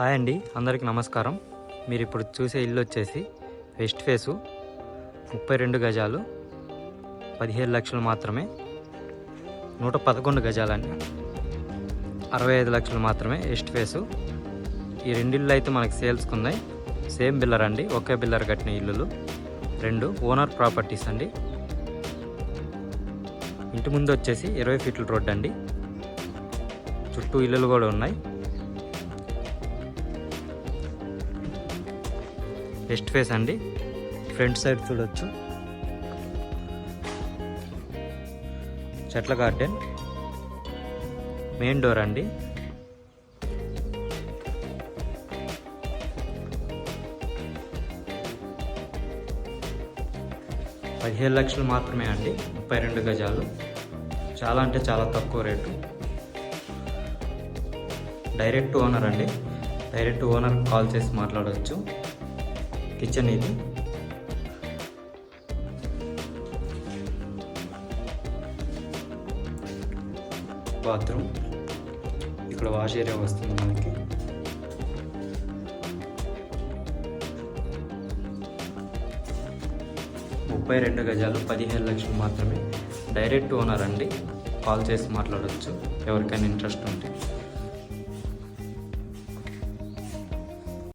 Hi అండి, అందరికీ నమస్కారం. మీరు ఇప్పుడు చూసే ఇల్లు వచ్చేసి వెస్ట్ ఫేసు 32 గజాలు 17 లక్షలు మాత్రమే. 111 గజాలండి 65 లక్షలు మాత్రమే వెస్ట్ ఫేసు. ఈ రెండిళ్ళు అయితే మనకి సేల్స్కి ఉన్నాయి. సేమ్ బిల్లర్ అండి, ఒకే బిల్లర్ కట్టిన ఇల్లులు, 2 ఓనర్ ప్రాపర్టీస్ అండి. ఇంటి ముందు వచ్చేసి 20 ఫీట్ల రోడ్ అండి. చుట్టూ ఇల్లులు కూడా ఉన్నాయి. వెస్ట్ ఫేస్ అండి. ఫ్రంట్ సైడ్ చూడొచ్చు, చెట్ల గార్డెన్, మెయిన్ డోర్ అండి. $17 లక్షలు మాత్రమే అండి. 32 గజాలు, చాలా అంటే చాలా తక్కువ రేటు. డైరెక్ట్ ఓనర్ అండి, డైరెక్ట్ ఓనర్ కాల్ చేసి మాట్లాడవచ్చు. కిచెన్ ఇది, బాత్రూమ్, ఇక్కడ వాష్ ఏరియా వస్తుంది మనకి. $32 గజాలు 17 లక్షలు మాత్రమే. డైరెక్ట్ ఓనర్ అండి, కాల్ చేసి మాట్లాడవచ్చు ఎవరికైనా ఇంట్రెస్ట్ ఉంటే.